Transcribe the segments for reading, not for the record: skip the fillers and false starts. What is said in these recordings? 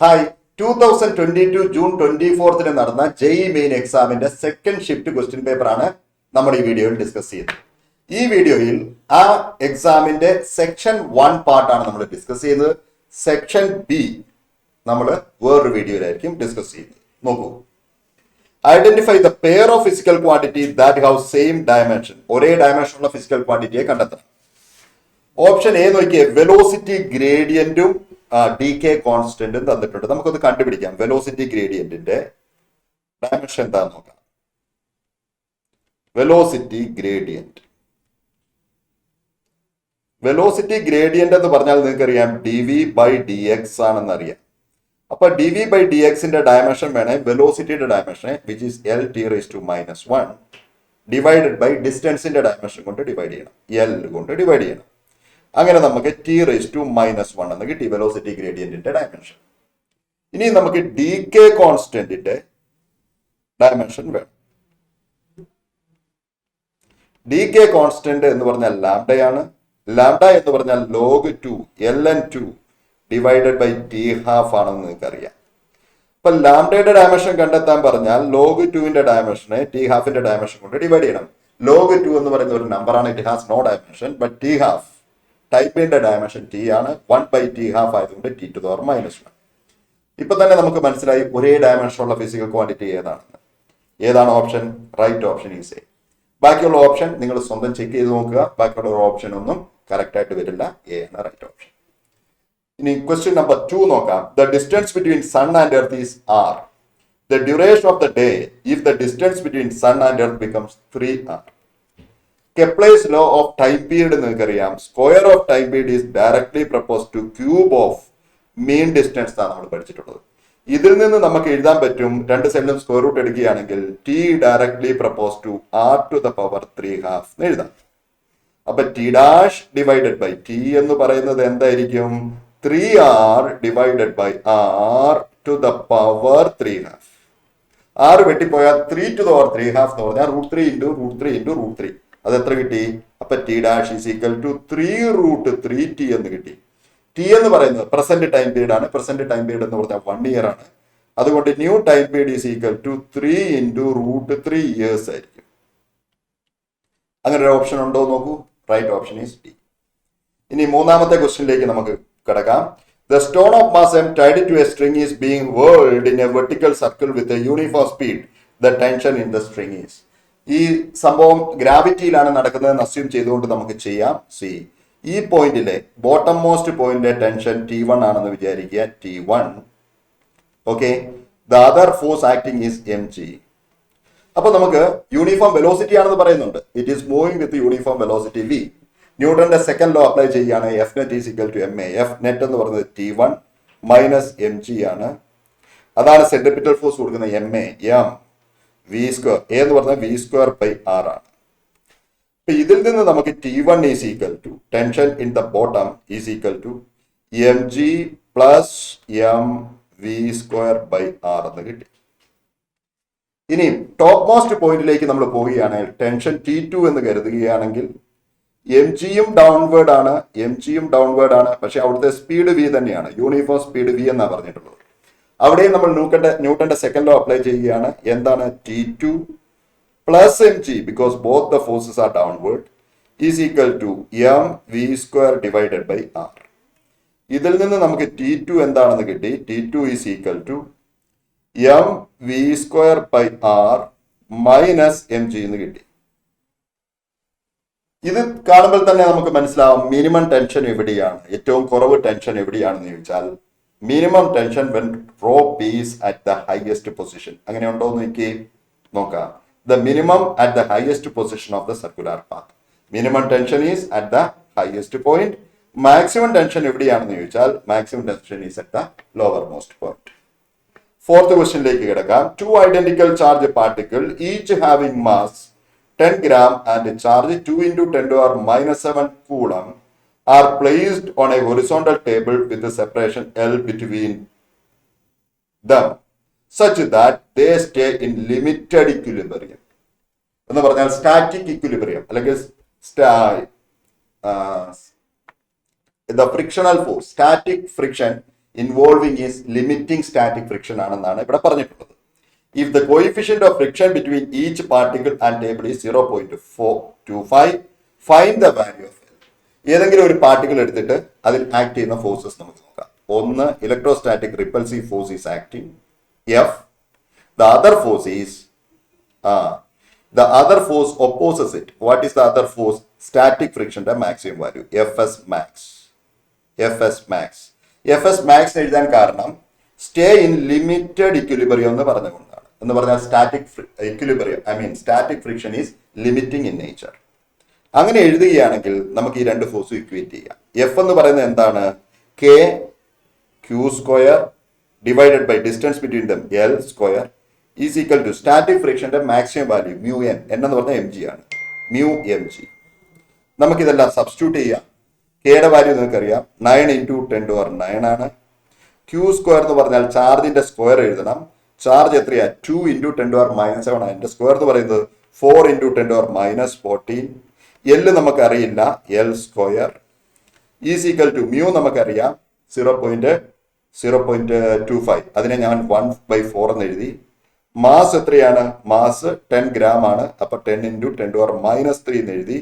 Hi 2022 June 24 നടന്ന JEE main എക്സാമിന്റെ second shift question paper ആണ് നമ്മൾ ഈ വീഡിയോയിൽ ഡിസ്കസ് ചെയ്യുന്നത്. ഈ വീഡിയോയിൽ ആ എക്സാമിന്റെ സെക്ഷൻ 1 പാർട്ടാണ് നമ്മൾ ഡിസ്കസ് ചെയ്യുന്നത്. സെക്ഷൻ ബി നമ്മൾ വേറൊരു വീഡിയോയിലായിരിക്കും ഡിസ്കസ് ചെയ്യുന്നത്. നോക്കൂ, identify the pair of physical quantity that have same dimension. ഒരേ ഡയമെൻഷനുള്ള ഫിസിക്കൽ ക്വാണ്ടിറ്റിയെ കണ്ടെത്തണം. ഓപ്ഷൻ എ നോക്കിയേ, വെലോസിറ്റി ഗ്രേഡിയന്റും ഡി കെ കോൺസ്റ്റന്റും തന്നിട്ടുണ്ട്. നമുക്കൊന്ന് കണ്ടുപിടിക്കാം വെലോസിറ്റി ഗ്രേഡിയന്റിന്റെ ഡയമെൻഷൻ എന്താന്ന് നോക്കാം. വെലോസിറ്റി ഗ്രേഡിയന്റ് എന്ന് പറഞ്ഞാൽ നിങ്ങൾക്കറിയാം D V by D X ആണെന്ന് അറിയാം. അപ്പൊ ഡി വി ബൈ ഡി എക്സിന്റെ ഡയമെൻഷൻ വേണേ വെലോസിറ്റിയുടെ dimension which is L T raise to -1 divided by ഡിസ്റ്റൻസിന്റെ ഡയമെൻഷൻ കൊണ്ട് ഡിവൈഡ് ചെയ്യണം, എൽ കൊണ്ട് ഡിവൈഡ് ചെയ്യണം. അങ്ങനെ നമുക്ക് ടി റേസ് ടു -1 എന്ന് കിട്ടി വെലോസിറ്റി ഗ്രേഡിയന്റിന്റെ ഡയമെൻഷൻ. ഇനി നമുക്ക് ഡി കെ കോൺസ്റ്റന്റിന്റെ ഡയമെൻഷൻ വേണം. ഡി കെ കോൺസ്റ്റന്റ് എന്ന് പറഞ്ഞാൽ ലാംഡയാണ്. ലാംഡ എന്ന് പറഞ്ഞാൽ log2 ln2 divided by T half ആണെന്ന് നിങ്ങൾക്ക് അറിയാം. അപ്പൊ ലാംഡയുടെ ഡയമെൻഷൻ കണ്ടെത്താൻ പറഞ്ഞാൽ log2ന്റെ ഡയമെൻഷനെ ടി ഹാഫിന്റെ ഡയമെൻഷൻ കൊണ്ട് ഡിവൈഡ് ചെയ്യണം. log2 എന്ന് പറയുന്ന ഒരു നമ്പറാണ്. It has no dimension, but T half ടൈപ്പിന്റെ ഡയമെൻഷൻ ടി ആണ്. 1 ബൈ ടി ഹാഫ് ആയതുകൊണ്ട് ടി ടു ദ പവർ -1. ഇപ്പൊ തന്നെ നമുക്ക് മനസ്സിലായി ഒരേ ഡയമെൻഷൻ ഉള്ള ഫിസിക്കൽ ക്വാണ്ടിറ്റി ഏതാണെന്ന്. ഏതാണ് option? Right option is A. ബാക്കിയുള്ള ഓപ്ഷൻ നിങ്ങൾ സ്വന്തം ചെക്ക് ചെയ്ത് നോക്കുക. ബാക്കിയുള്ള ഓപ്ഷൻ ഒന്നും കറക്റ്റ് ആയിട്ട് വരില്ല. എ ആണ് റൈറ്റ് ഓപ്ഷൻ. ഇനി ക്വസ്റ്റ്യൻ നമ്പർ 2 നോക്കാം. The distance between sun and earth is r. The duration of the day if the distance between sun and earth becomes 3r. Kepler's law of time period നിങ്ങൾക്കറിയാം. Square of time period is directly propose to cube of mean distance ആണ് നമ്മൾ പഠിച്ചിട്ടുള്ളത്. ഇതിൽ നിന്ന് നമുക്ക് എഴുതാൻ പറ്റും, രണ്ട് സൈഡിലും സ്ക്വയർ റൂട്ട് എടുക്കുകയാണെങ്കിൽ T directly propose to r to the power 3/2 എന്ന് എഴുതാം. അപ്പൊ T dash divided by T എന്ന് പറയുന്നത് എന്തായിരിക്കും? 3r divided by r to the power 3/2. 6 വെട്ടിപ്പോയാൽ 3 ടു ദ പവർ 3/2 എന്ന് പറഞ്ഞാൽ √3 ഇൻറ്റു √3 ഇൻറ്റു √3. അത് എത്ര കിട്ടി? അപ്പൊ T dash is equal to 3√3t എന്ന് കിട്ടി. ടി എന്ന് പറയുന്നത് പ്രസന്റ് ടൈം പീരീഡ് ആണ്. പ്രസന്റ് ടൈം പീരീഡ് എന്ന് പറഞ്ഞാൽ 1 ഇയർ ആണ്. അതുകൊണ്ട് new time period is equal to 3 into √3 years ആയിരിക്കും. അങ്ങനെ ഒരു ഓപ്ഷൻ ഉണ്ടോ നോക്കൂ. Right option is D. ഇനി മൂന്നാമത്തെ ക്വസ്റ്റ്യനിലേക്ക് നമുക്ക് കിടക്കാം. The stone of mass m tied to a string is being whirled in a vertical circle with a uniform speed. The tension in the string is. ഈ സംഭവം ഗ്രാവിറ്റിയിലാണ് നടക്കുന്നതെന്ന് അസ്യൂം ചെയ്തുകൊണ്ട് നമുക്ക് ചെയ്യാം. സി, ഈ പോയിന്റിലെ ബോട്ടം മോസ്റ്റ് പോയിന്റിലെ ടെൻഷൻ T1 ആണെന്ന് വിചാരിക്കുക. T1. Okay, the other force acting is mg. അപ്പൊ നമുക്ക് യൂണിഫോം വെലോസിറ്റി ആണെന്ന് പറയുന്നുണ്ട്. It is moving with uniform velocity v. ന്യൂട്ടന്റെ സെക്കൻഡ് ലോ അപ്ലൈ ചെയ്യുകയാണ്. F net is equal to ma. F net എന്ന് പറയുന്നത് T1 മൈനസ് mg ആണ്. അതാണ് സെൻട്രിപിറ്റൽ ഫോഴ്സ് കൊടുക്കുന്നത് ma. m v square, a എന്ന് പറഞ്ഞാൽ v സ്ക്വയർ ബൈ r ആണ്. അപ്പൊ ഇതിൽ നിന്ന് നമുക്ക് T1 is equal to tension in the bottom is equal to mg plus m v square by r എന്ന് കിട്ടി. ഇനി ടോപ്പ് മോസ്റ്റ് പോയിന്റിലേക്ക് നമ്മൾ പോവുകയാണെങ്കിൽ ടെൻഷൻ T2 എന്ന് കരുതുകയാണെങ്കിൽ mgയും ഡൗൺവേർഡ് ആണ്. പക്ഷെ അവിടുത്തെ സ്പീഡ് v തന്നെയാണ്. യൂണിഫോം സ്പീഡ് v എന്നാണ് പറഞ്ഞിട്ടുള്ളത്. അവിടെയും നമ്മൾ ന്യൂട്ടന്റെ സെക്കൻഡ് ലോ അപ്ലൈ ചെയ്യുകയാണ്. എന്താണ്? T2 plus mg because both the forces are downward is equal to m v square divided by r. ഇതിൽ നിന്ന് നമുക്ക് T2 എന്താണെന്ന് കിട്ടി? T2 is equal to m v square by r minus mg എന്ന് കിട്ടി. ഇത് കാണുമ്പോൾ തന്നെ നമുക്ക് മനസ്സിലാവും മിനിമം ടെൻഷൻ എവിടെയാണ്, ഏറ്റവും കുറവ് ടെൻഷൻ എവിടെയാണെന്ന് ചോദിച്ചാൽ minimum tension when rope is at the highest position. അങ്ങനെ ഉണ്ടോ എന്ന് എനിക്ക് നോക്കാം. The minimum at the highest position of the circular path. Minimum tension is at the highest point. Maximum tension എവിടെയാണെന്ന് ചോദിച്ചാൽ maximum tension is at the lower most point. Fourth ക്വസ്റ്റ്യനിലേക്ക് കിടക്കാം. 2 identical charge particle each having mass 10 gram and charge 2 into 10 to the power -7 coulomb are placed on a horizontal table with the separation L between them such that they stay in limited equilibrium. എന്ന് പറഞ്ഞാൽ static equilibrium അല്ലെങ്കിൽ the frictional force, static friction involving is limiting static friction ആണെന്നാണ് ഇവിടെ പറഞ്ഞിട്ടുള്ളത്. If the coefficient of friction between each particle and table is 0.425, find the value of L. ഏതെങ്കിലും ഒരു particle എടുത്തിട്ട് അതിൽ ആക്ട് ചെയ്യുന്ന ഫോഴ്സസ് നമുക്ക് നോക്കാം. ഒന്ന്, electrostatic repulsive force is acting, F. The other force is the other force opposes it. What is the other force? Static friction the maximum value, Fs max. Fs max. Fs max എഴുതാൻ കാരണം stay in limited equilibrium എന്ന് പറഞ്ഞുകൊണ്ടാണ്. എന്ന് പറഞ്ഞാൽ static equilibrium, static friction is limiting in nature. അങ്ങനെ എഴുതുകയാണെങ്കിൽ നമുക്ക് ഈ രണ്ട് ഫോഴ്സും ഇക്വേറ്റ് ചെയ്യാം. എഫ് എന്ന് പറയുന്നത് എന്താണ്? K Q square divided by distance between them L square is equal to static ഫ്രിക്ഷന്റെ മാക്സിമം വാല്യൂ മ്യൂ എൻ. എന്ന് പറഞ്ഞാൽ എം ജി ആണ്, മ്യൂ എം ജി. നമുക്കിതെല്ലാം സബ്സ്റ്റിറ്റ്യൂട്ട് ചെയ്യാം. കെയുടെ വാല്യൂ നിങ്ങൾക്കറിയാം, 9 × 10⁹ ആണ്. ക്യൂ സ്ക്വയർ എന്ന് പറഞ്ഞാൽ ചാർജിന്റെ സ്ക്വയർ എഴുതണം. ചാർജ് എത്രയാ? 2 × 10⁻⁻7. അതിന്റെ സ്ക്വയർ എന്ന് പറയുന്നത് 4 × 10⁻14. എൽ നമുക്കറിയില്ല, L square is equal to mu നമുക്കറിയാം 0.25. അതിനെ ഞാൻ 1/4 എന്ന് എഴുതി. മാസ് എത്രയാണ്? മാസ് 10 ഗ്രാം ആണ്. അപ്പൊ 10 × 10⁻³ എന്ന് എഴുതി.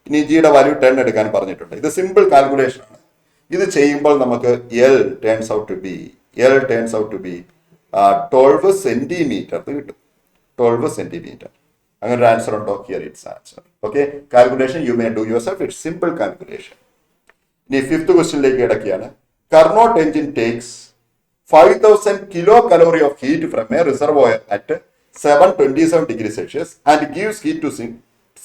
ഇനി ജിയുടെ വാല്യൂ 10 എടുക്കാൻ പറഞ്ഞിട്ടുണ്ട്. ഇത് സിമ്പിൾ കാൽക്കുലേഷൻ ആണ്. ഇത് ചെയ്യുമ്പോൾ നമുക്ക് L turns out to be 12 centimetre കിട്ടും. 12 സെന്റിമീറ്റർ. അങ്ങനെ ഒരു ആൻസർ ഉണ്ടോ? Here it's answer. Okay, calculation you may do yourself. It's simple calculation. ഇനി 5th ക്വസ്റ്റ്യനിലേക്ക് കിടക്കുകയാണ്. Carnot engine takes 5000 kilocalorie of heat from a reservoir at 727 degrees Celsius and gives heat to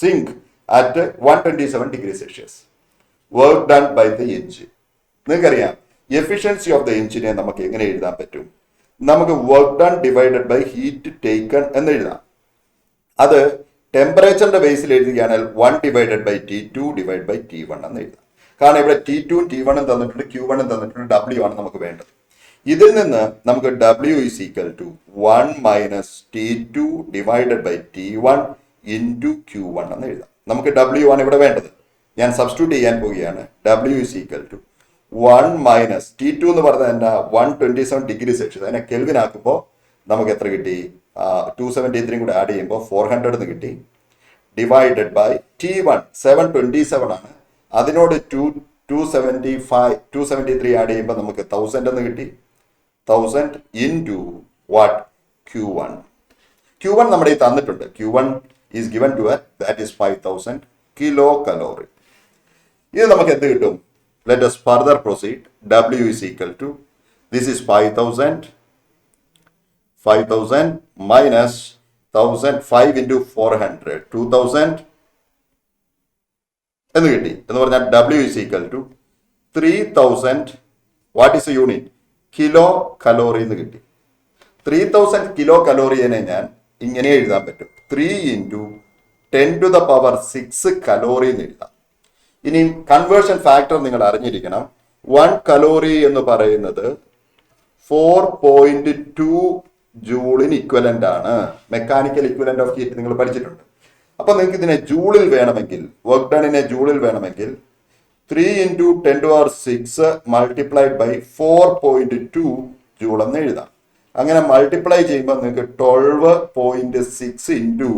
sink at 127 degrees Celsius. Work done by the engine. നിങ്ങൾക്കറിയാം efficiency of the എഞ്ചിനെ നമുക്ക് എങ്ങനെ എഴുതാൻ പറ്റും? നമുക്ക് work done divided by heat taken എന്ന് എഴുതാം. അത് ടെമ്പറേച്ചറിന്റെ ബേസിൽ എഴുതുകയാണെങ്കിൽ 1/T2/T1 എന്ന് എഴുതാം. കാരണം ഇവിടെ T2 T1 തന്നിട്ടുണ്ട്, Q1 തന്നിട്ടുണ്ട്, W ആണ് നമുക്ക് വേണ്ടത്. ഇതിൽ നിന്ന് നമുക്ക് W is equal to 1 - T2 / T1 into Q1 എന്ന് എഴുതാം. നമുക്ക് W ആണ് ഇവിടെ വേണ്ടത്. ഞാൻ സബ്സ്റ്റിറ്റ്യൂട്ട് ചെയ്യാൻ പോവുകയാണ്. W is equal to 1 - T2 എന്ന് പറഞ്ഞാൽ എന്താ? 127 ഡിഗ്രി സെൽഷ്യസ്. അതിനെ കെൽവിൻ ആക്കുമ്പോൾ നമുക്ക് എത്ര കിട്ടി? 273 കൂടെ ആഡ് ചെയ്യുമ്പോൾ 400 എന്ന് കിട്ടി. ഡിവൈഡഡ് ബൈ T1 727 ആണ്. അതിനോട് 273 ആഡ് ചെയ്യുമ്പോൾ നമുക്ക് 1000 എന്ന് കിട്ടി. 1000 into what? Q1. Q1 നമ്മുടെ ഈ തന്നിട്ടുണ്ട്. Q1 is given to us, that is 5000 kilocalorie. ഇത് നമുക്ക് എന്ത് കിട്ടും? Let us further proceed. W is equal to, this is 5000 minus 1000, 5 into 400, 2000 എന്ന് കിട്ടി. എന്ന് പറഞ്ഞാൽ W is equal to 3000, what is the unit? Kilo calorie എന്ന് കിട്ടി. 3000 കിലോ കലോറിയെ ഞാൻ ഇങ്ങനെ എഴുതാൻ പറ്റും. 3 × 10⁻6 കലോറി എന്ന് എഴുതാം. ഇനി കൺവേർഷൻ ഫാക്ടർ നിങ്ങൾ അറിഞ്ഞിരിക്കണം. 1 കലോറി എന്ന് പറയുന്നത് 4.2 ജൂളിന് ഇക്വലന്റ് ആണ്. മെക്കാനിക്കൽ ഇക്വലന്റ് ഓഫ് ഹീറ്റ് നിങ്ങൾ പഠിച്ചിട്ടുണ്ട്. അപ്പൊ നിങ്ങൾക്ക് ഇതിനെ ജൂളിൽ വേണമെങ്കിൽ, വർക്ക് ഡണിനെ ജൂളിൽ വേണമെങ്കിൽ 3 × 10⁻6 മൾട്ടിപ്ലൈഡ് ബൈ 4.2 ജൂൾ എന്ന് എഴുതാം. അങ്ങനെ മൾട്ടിപ്ലൈ ചെയ്യുമ്പോൾ നിങ്ങൾക്ക് 12.6 ×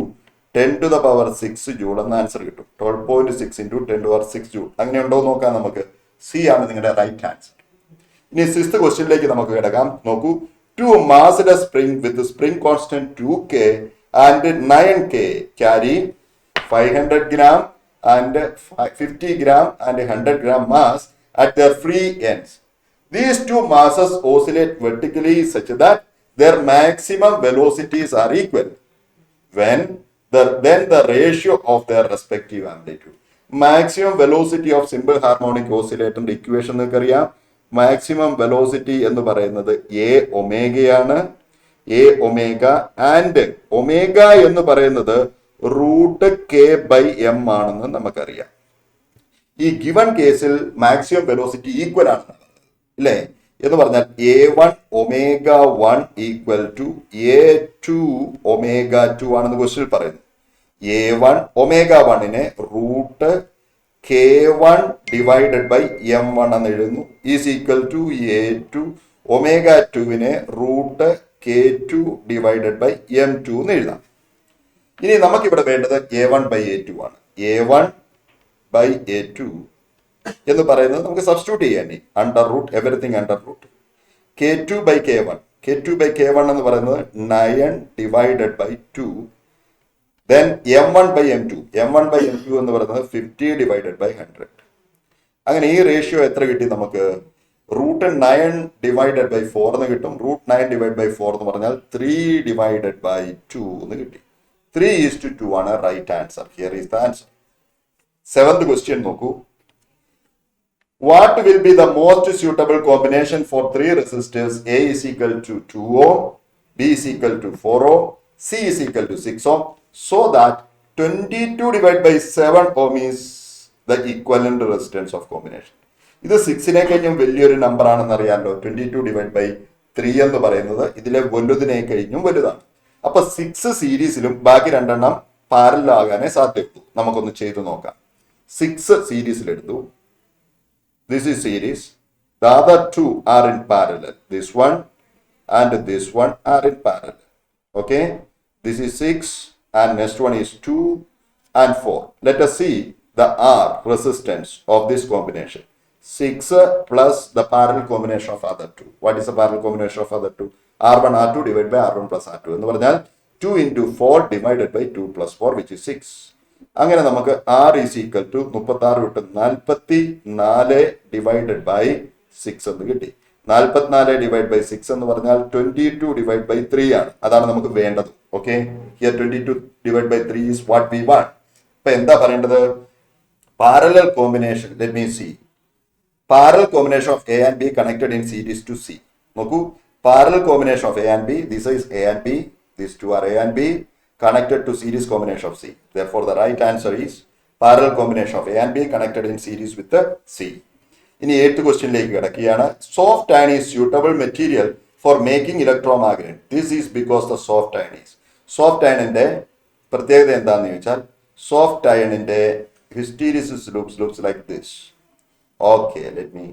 10⁻6 ജൂൾ എന്ന ആൻസർ കിട്ടും. 12.6 × 10⁻6 ജൂൾ. അങ്ങനെ ഉണ്ടോ എന്ന് നോക്കാം നമുക്ക്. സി ആണ് നിങ്ങളുടെ റൈറ്റ് ആൻസർ. ഇനി 6th ക്വസ്റ്റ്യനിലേക്ക് നമുക്ക് കിടക്കാം. നോക്കൂ. 2 massless spring with spring constant 2K and 9K carry 500 gram and 50 gram and 100 gram mass at their free ends. These two masses oscillate vertically such that their maximum velocities are equal when then the ratio of their respective amplitude. Maximum velocity of simple harmonic oscillator equation നിങ്ങൾക്കറിയാം. Maximum velocity എന്ന് പറയുന്നത് A ഒമേഗയാണ്. A omega and omega എന്ന് പറയുന്നത് √K/m ആണെന്ന് നമുക്കറിയാം. ഈ given കേസിൽ maximum velocity equal ആണ് അല്ലേ? എന്ന് പറഞ്ഞാൽ A1 ω1 ഈക്വൽ ടു A2 ω2 ആണെന്ന് ക്വസ്റ്റ്യൻ പറയുന്നു. A1 ω1നെ K1 divided by M1 എന്ന് എഴുതുന്നു is equal to A2 omega 2വിനെ root K2 divided by M2 എന്ന് എഴുതാം. ഇനി നമുക്കിവിടെ വേണ്ടത് A1 ബൈ A2 ആണ്. A1 ബൈ A2 എന്ന് പറയുന്നത് നമുക്ക് സബ്സ്റ്റിറ്റ്യൂട്ട് ചെയ്യാൻ under root everything under root K2 by K1 എന്ന് പറയുന്നത് 9 divided by 2. Then M1 by M2 എന്ന് പറയുന്നത് 50 ഡിവൈഡഡ് ബൈ 100. അങ്ങനെ ഈ റേഷ്യോ എത്ര കിട്ടി നമുക്ക്? റൂട്ട് 9 ഡിവൈഡഡ് ബൈ 4 എന്ന് കിട്ടും. റൂട്ട് 9 ഡിവൈഡ് ബൈ 4 എന്ന് പറഞ്ഞാൽ 3 ഡിവൈഡഡ് ബൈ 2 എന്ന് കിട്ടി. 3:2 ആണ് right answer. Here is the answer. 7th question നോക്കൂ. What will be the most suitable combination for 3 resistors? A is equal to 2 ohm, B is equal to 4 ohm, C is equal to 6 ohm, so that 22 divided by 7 ohm is the equivalent resistance of combination. ഇത് 6നെ കഴിഞ്ഞും വലിയൊരു number ആണെന്ന് അറിയാമല്ലോ. 22 divide by 3 എന്ന് പറയുന്നത് ഇതിലെ വലുതിനെ കഴിഞ്ഞും വലുതാണ്. അപ്പൊ 6 സീരീസിലും ബാക്കി 2 പാരലൽ ആകാനേ സാധ്യതയുള്ളൂ. നമുക്കൊന്ന് ചെയ്തു നോക്കാം. 6 സീരീസിലെടുത്തു. This is series. The other 2 are in parallel. This one and this one are in parallel. Okay. This is 6 and next one is 2 and 4. Let us see the R resistance of this combination. 6 plus the parallel combination of other 2. What is the parallel combination of other 2? R1 R2 divided by R1 plus R2. എന്ന് പറഞ്ഞാൽ 2 into 4 divided by 2 plus 4 which is 6. അങ്ങനെ നമുക്ക് R is equal to 36 വിട്ട് 44 divided by 6 എന്ന് കിട്ടി. 44 divide by 6 എന്ന് പറഞ്ഞാൽ 22 divide by 3 ആണ്. അതാണ് നമുക്ക് വേണ്ടത്. Okay, here 22 divide by 3 is what we want. ഇപ്പൊ എന്താ പറയേണ്ടത്? Parallel combination. Let me see. Parallel combination of A and B connected in series to C. നോക്കൂ, parallel combination of A and B. This is A and B. These two are A and B. Connected to series combination of C. Therefore, the right answer is parallel combination of A and B connected in series with the C. ഇനി 8th ക്വസ്റ്റ്യനിലേക്ക് കിടക്കുകയാണ്. Soft iron is suitable material for making electromagnet. This is because the soft iron is. Soft ironന്റെ പ്രത്യേകത എന്താണെന്ന് ചോദിച്ചാൽ, soft ironന്റെ hysteresis looks like this. Okay, let me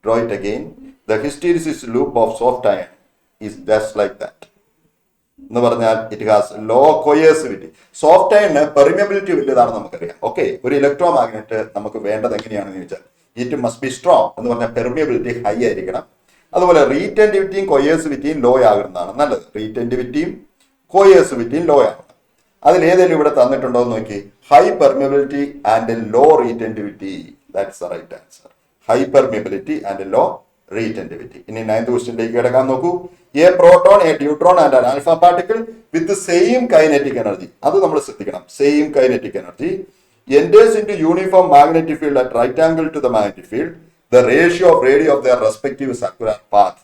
draw it again. The hysteresis loop of soft iron is just like that. എന്ന് പറഞ്ഞാൽ it has low coercivity. Soft അയണിന് permeability വലിയതാണെന്ന് നമുക്കറിയാം. Okay, ഒരു electro magnet നമുക്ക് വേണ്ടത് എങ്ങനെയാണെന്ന് ചോദിച്ചാൽ ഇറ്റ് മസ്റ്റ് ബി സ്ട്രോങ് എന്ന് പറഞ്ഞാൽ പെർമിയബിലിറ്റി ഹൈ ആയിരിക്കണം. അതുപോലെ റീറ്റെൻറ്റിവിറ്റിയും കൊയേഴ്സിവിറ്റിയും ലോ ആകുന്നതാണ് നല്ലത്. റീറ്റെൻറ്റിവിറ്റിയും കൊയേഴ്സിവിറ്റിയും ലോ ആകണം. അതിലേതെങ്കിലും ഇവിടെ തന്നിട്ടുണ്ടോ എന്ന് നോക്കി. High permeability and low retentivity. That's the right answer. High permeability and low retentivity. ഇനി 9th ക്വസ്റ്റ്യനിലേക്ക് കിടക്കാൻ നോക്കൂ. A proton, a neutron and an alpha particle with same kinetic energy. അത് നമ്മൾ ശ്രദ്ധിക്കണം. Same kinetic energy enters into uniform magnetic field at right angle to the magnetic field. The ratio of radii of their respective circular path.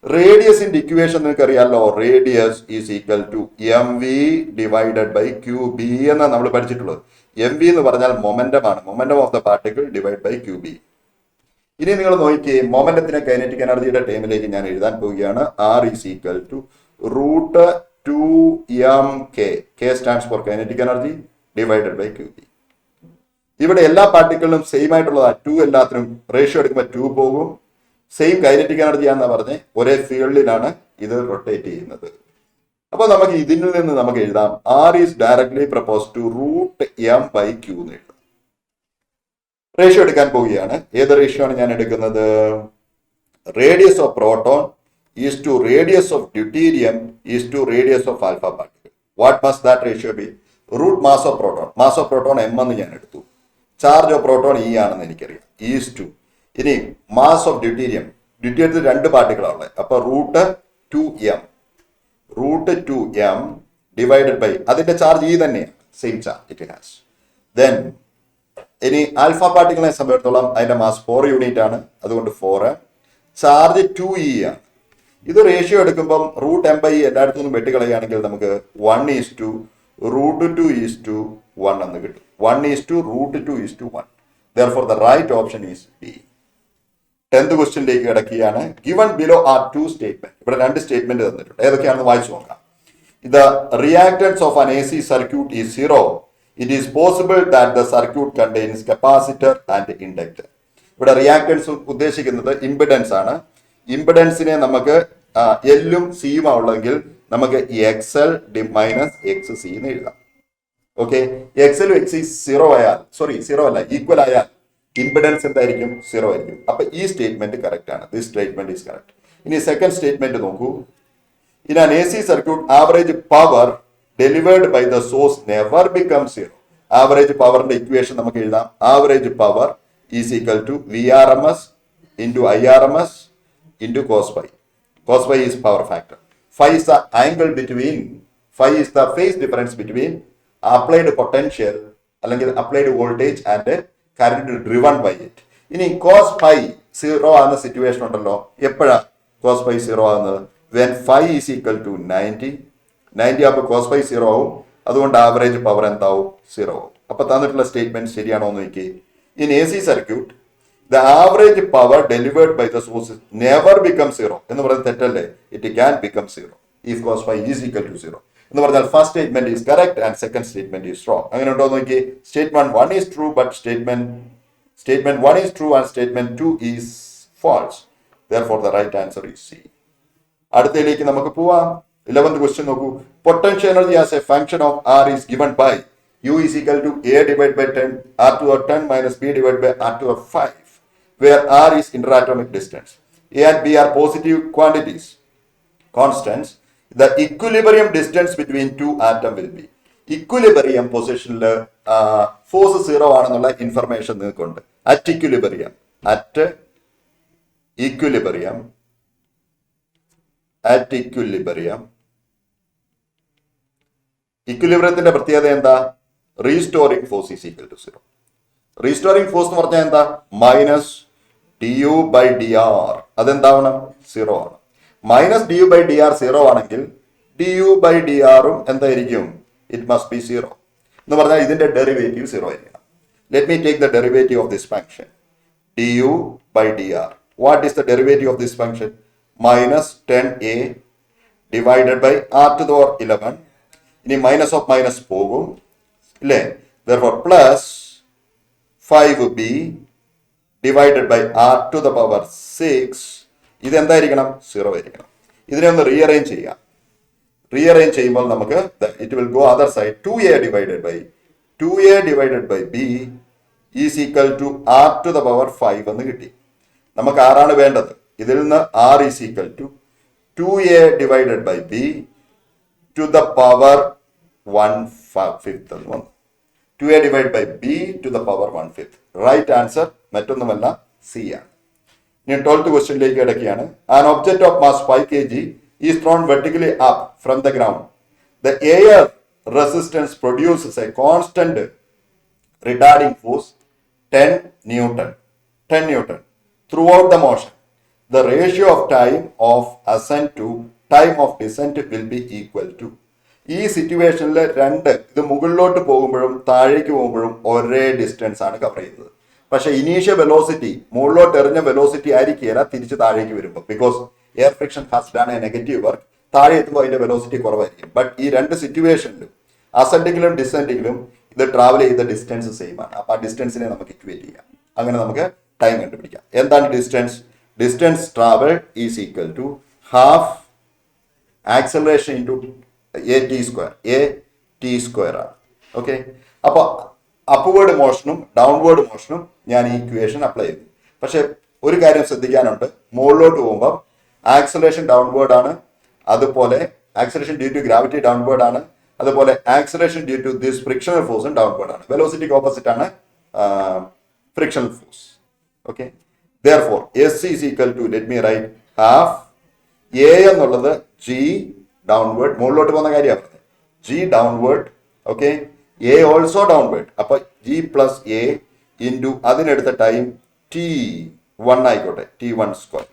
റേഡിയസിന്റെ equation നിങ്ങൾക്ക് അറിയാമല്ലോ. Radius is equal to mv divided by qb എന്നാണ് നമ്മൾ പഠിച്ചിട്ടുള്ളത്. mv എന്ന് പറഞ്ഞാൽ momentum ആണ്. Momentum of the particle divide by qb. ഇനി നിങ്ങൾ നോക്കിയേ, മൊമെന്റത്തിനെ കൈനറ്റിക് എനർജിയുടെ ടേമിലേക്ക് ഞാൻ എഴുതാൻ പോവുകയാണ്. R is equal to root 2mk. K stands for kinetic energy divided by qb. ഇവിടെ എല്ലാ പാർട്ടിക്കിളിനും സെയിം ആയിട്ടുള്ളതാണ്. 2 എല്ലാത്തിനും റേഷ്യോ എടുക്കുമ്പോൾ 2 പോകും. സെയിം കൈനറ്റിക് എനർജി ആണെന്ന് പറഞ്ഞ് ഒരേ ഫീൽഡിലാണ് ഇത് റൊട്ടേറ്റ് ചെയ്യുന്നത്. അപ്പോൾ നമുക്ക് ഇതിൽ നിന്ന് നമുക്ക് എഴുതാം R is directly propose to root m by q എന്ന് എഴുതാം. റേഷ്യോ എടുക്കാൻ പോവുകയാണ്. ഏത് റേഷ്യോ ആണ് ഞാൻ എടുക്കുന്നത്? Radius of proton is to radius of deuterium is to radius of alpha particle. What must that ratio be? Root mass of proton. Mass of proton m എന്ന് ഞാൻ എടുത്തു. ചാർജ് ഓഫ് പ്രോട്ടോൺ E ആണെന്ന് എനിക്കറിയാം. Is to. ഇനി mass of deuterium. ഡ്യൂട്ടീരിയത്തിൽ 2 പാർട്ടിക്കിളാണ്. അപ്പൊ root 2m divided by അതിന്റെ ചാർജ് E തന്നെയാണ്. Same charge it has. Then ഇനി ആൽഫ പാർട്ടിക്കിളിനെ സംബന്ധിച്ചിടത്തോളം അതിന്റെ മാസ് 4 യൂണിറ്റ് ആണ്. അതുകൊണ്ട് 4. ചാർജ് 2e ആണ്. ഇത് റേഷ്യോ എടുക്കുമ്പം റൂട്ട് m ബൈ എല്ലായിടത്തു നിന്നും വെട്ടിക്കളയുകയാണെങ്കിൽ നമുക്ക് 1:√2:1 എന്ന് കിട്ടും. 1:√2:1. Therefore the right option is B. 10th ക്വസ്റ്റ്യനിലേക്ക് കിടക്കുകയാണ്. Given below are 2 statements. ഇവിടെ 2 സ്റ്റേറ്റ്മെന്റ് തന്നിട്ടുണ്ട്. ഏതൊക്കെയാണെന്ന് വായിച്ചു നോക്കാം. The reactance of an AC circuit is 0 it is possible that the circuit contains capacitor and inductor. ഇവിടെ റിയാക്ടൻസ് ഉദ്ദേശിക്കുന്നത് ഇമ്പിഡൻസ് ആണ്. ഇമ്പിഡൻസിനെ നമുക്ക് എല്ലും സിയും ഉള്ളെങ്കിൽ നമുക്ക് X L minus X C എന്ന് എഴുതാം. ഓക്കെ, എക്സ് എക്സ് സീറോ ആയാൽ, സോറി സീറോ അല്ല, ഈക്വൽ ആയാൽ ഇമ്പിഡൻസ് എന്തായിരിക്കും? സീറോ ആയിരിക്കും. അപ്പൊ ഈ സ്റ്റേറ്റ്മെന്റ് കറക്റ്റ് ആണ്. This statement is correct. ഇനി സെക്കൻഡ് സ്റ്റേറ്റ്മെന്റ് നോക്കൂ. In an A C circuit average power delivered by the source never become zero. Average പവറിന്റെ ഇക്വേഷൻ നമുക്ക് എഴുതാം. Average power is equal to V R M S into I R M S into cos pi. Cos phi is power factor. Phi is the angle between, phi is the phase difference between applied potential അല്ലെങ്കിൽ applied voltage and current driven by it. ഇനി cos phi 0 ആകുന്ന situation ഉണ്ടല്ലോ, എപ്പോഴാ cos phi 0 ആകുന്നത്? when phi is equal to 90 ആകുമ്പോൾ cos phi 0 ആവും. അതുകൊണ്ട് average power എന്താവും? 0 ആവും. അപ്പൊ തന്നിട്ടുള്ള സ്റ്റേറ്റ്മെന്റ് ശരിയാണോ എന്ന് നോക്കി. In A C circuit the average power delivered by the source never becomes zero. എന്ന് പറയുന്നത് തെറ്റല്ലേ? It can become zero if cos phi is equal to 0. എന്ന് പറഞ്ഞാൽ first statement is correct and second statement is wrong. അങ്ങനെ ഉണ്ടോ എന്ന് നോക്കി. Statement 1 is true but statement 1 is true and statement 2 is false. Therefore the right answer is C. അടുത്തതിലേക്ക് നമുക്ക് പോവാം. 11th question നോക്കൂ. Potential energy as a function of R is given by U is equal to A divided by 10 R to the 10 minus B divided by R to the 5. where R is interatomic distance. A and B are positive quantities, constants. The equilibrium distance between two atoms will be. Equilibrium position force 0 ആണെന്നുള്ള information നിങ്ങൾക്കുണ്ട്. At equilibrium, equilibriumത്തിന്റെ പ്രത്യേകത എന്താ? Restoring force is equal to 0. Restoring force എന്ന് പറഞ്ഞാൽ എന്താ? Minus D U by D R. അതെന്താവണം? 0 ആണ്. Minus D U by D R 0 ആണെങ്കിൽ ഡി യു ബൈ ഡി ആറും എന്തായിരിക്കും? ഇറ്റ് മസ്റ്റ് ബി 0 എന്ന് പറഞ്ഞാൽ ഇതിന്റെ ഡെറിവേറ്റീവ് 0 ആയിരിക്കണം. Let me take the derivative of this function D U by D R. What is the derivative of this function? Minus 10a divided by R to the power 11. ഇനി minus of minus പോകും ഇല്ലേ? therefore plus 5b divided by R to the power 6. ഇത് എന്തായിരിക്കണം? 0 ആയിരിക്കണം. ഇതിനെ ഒന്ന് rearrange ചെയ്യാം. Rearrange ചെയ്യുമ്പോൾ നമുക്ക് it will go other side. 2a divided by b is equal to R to the power 5 എന്ന് കിട്ടി. നമുക്ക് ആറാണ് വേണ്ടത്. ഇതിൽ നിന്ന് r is equal to 2a divided by b to the power 1/5 എന്ന് വന്നു. 2a divided by b to the power 1/5. Right answer മറ്റൊന്നുമല്ല, സി ആണ്. ഇനി 12th ക്വസ്റ്റ്യനിലേക്ക് കിടക്കുകയാണ്. An object of mass 5 kg is thrown vertically up from the ground. The air resistance produces a constant retarding force 10 Newton throughout the motion. The ratio of time of ascent to time of descent will be equal to. ഈ സിറ്റുവേഷനിൽ ഇത് മുകളിലോട്ട് പോകുമ്പോഴും താഴേക്ക് പോകുമ്പോഴും ഒരേ distance ആണ് cover ചെയ്യുന്നത്. പക്ഷെ ഇനീഷ്യൽ വെലോസിറ്റി മുകളിലോട്ട് എറിഞ്ഞ വെലോസിറ്റി ആയിരിക്കില്ല തിരിച്ച് താഴേക്ക് വരുമ്പോൾ, because air friction has done A negative work. താഴെ എത്തുമ്പോൾ അതിന്റെ വെലോസിറ്റി കുറവായിരിക്കും. ബട്ട് ഈ രണ്ട് സിറ്റുവേഷനിലും അസെൻഡിങ്ങിലും ഡിസെൻഡിങ്ങിലും ഇത് ട്രാവൽ ചെയ്ത ഡിസ്റ്റൻസ് സെയിം ആണ്. അപ്പൊ ആ ഡിസ്റ്റൻസിനെ നമുക്ക് ഇക്വേറ്റ് ചെയ്യാം. അങ്ങനെ നമുക്ക് ടൈം കണ്ടുപിടിക്കാം. എന്താണ് distance? Distance travel is equal to half acceleration into A T square ആണ്. ഓക്കെ, അപ്പോൾ അപ്വേർഡ് മോഷനും ഡൗൺവേർഡ് മോഷനും ഞാൻ ഈ ഇക്വേഷൻ അപ്ലൈ ചെയ്തു. പക്ഷെ ഒരു കാര്യം ശ്രദ്ധിക്കാനുണ്ട്. മുകളിലോട്ട് പോകുമ്പോൾ ആക്സലറേഷൻ ഡൗൺവേർഡ് ആണ്, അതുപോലെ acceleration due to gravity downward ആണ്, അതുപോലെ acceleration due to this frictional ഫോഴ്സും ഡൗൺവേർഡ് ആണ്. വെലോസിറ്റിക്ക് ഓപ്പോസിറ്റ് ആണ് frictional force. Okay, therefore s is equal to, let me write, half a എന്നുള്ളത് g ഡൗൺവേർഡ്, മുകളിലോട്ട് പോകുന്ന കാര്യമാണ് പറഞ്ഞത്, g downward. Okay, a also downward. അപ്പൊ g പ്ലസ് a ഇൻറ്റു അതിനെടുത്ത ടൈം t1 ആയിക്കോട്ടെ, t1 സ്ക്വയർ.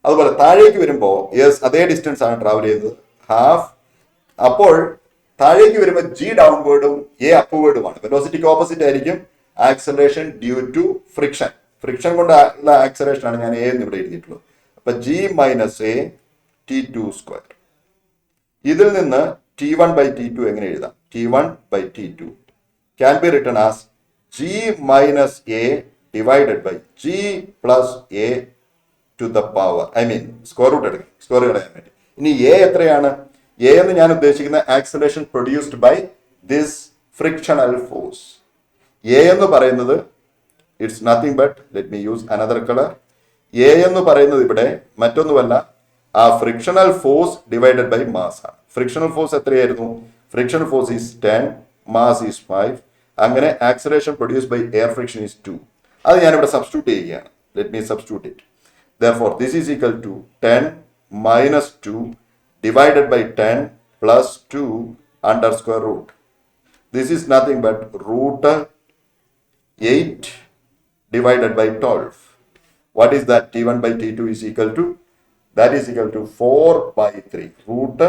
അതുപോലെ താഴേക്ക് വരുമ്പോൾ യെസ് അതേ ഡിസ്റ്റൻസ് ആണ് ട്രാവൽ ചെയ്തത്, ഹാഫ്. അപ്പോൾ താഴേക്ക് വരുമ്പോൾ ജി ഡൗൺവേർഡും എ അപ്വേർഡുമാണ്. വെലോസിറ്റിക്ക് ഓപ്പോസിറ്റ് ആയിരിക്കും acceleration due to friction. Friction കൊണ്ടുള്ള ആക്സലറേഷൻ ആണ് ഞാൻ എ എന്ന് ഇവിടെ എഴുതിയിട്ടുള്ളത്. അപ്പൊ G minus A t2 square. ഇതിൽ നിന്ന് t1 ബൈ t2 എങ്ങനെ എഴുതാം? t1 by t2 can be written as G minus A divided by G plus A to the power. I mean, square root എടുക്കും, square കളയാൻ വേണ്ടി. ഇനി A എത്രയാണ്? A എന്ന് ഞാൻ ഉദ്ദേശിക്കുന്ന acceleration produced by this frictional force. A എന്ന് പറയുന്നത് it's nothing but, let me use another colour. A എന്ന് പറയുന്നത് ഇവിടെ മറ്റൊന്നുമല്ല, ആ frictional force divided by mass ആണ്. ഫ്രിക്ഷണൽ ഫോഴ്സ് എത്രയായിരുന്നു? Frictional force is 10, mass is 5. അങ്ങനെ acceleration produce by air friction is 2. അത് ഞാനിവിടെ സബ്സ്റ്റിറ്റ്യൂട്ട് ചെയ്യുകയാണ്. Let me substitute it. Therefore, this is equal to 10 minus 2 divided by 10 plus 2 under square root. This is nothing but root 8 divided by 12. What is that? T1 by T2 is equal to, that is equal to 4 by 3. Root,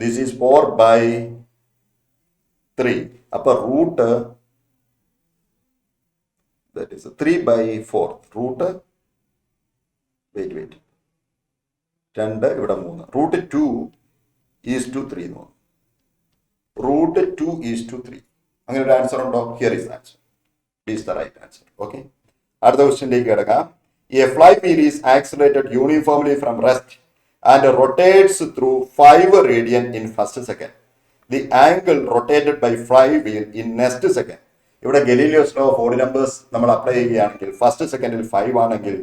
this is 4 by 3. Upper root, that is 3 by 4. Root, wait. 2 ഇവിടെ 3. Root 2 is to 3 എന്ന് പറഞ്ഞു. Root 2 is to 3. അങ്ങനെ ഒരു answer ഉണ്ടോ? Here is the answer. This is the right answer. Okay. അടുത്ത ക്വസ്റ്റ്യനിലേക്ക് കിടക്കാം. A flywheel is accelerated uniformly from rest and rotates through 5 radian in first second. The angle rotated by flywheel in next second. ഇവിടെ ഗലീലിയോസ് law of odd numbers നമ്മൾ apply ചെയ്യുകയാണെങ്കിൽ first സെക്കൻഡിൽ 5 ആണെങ്കിൽ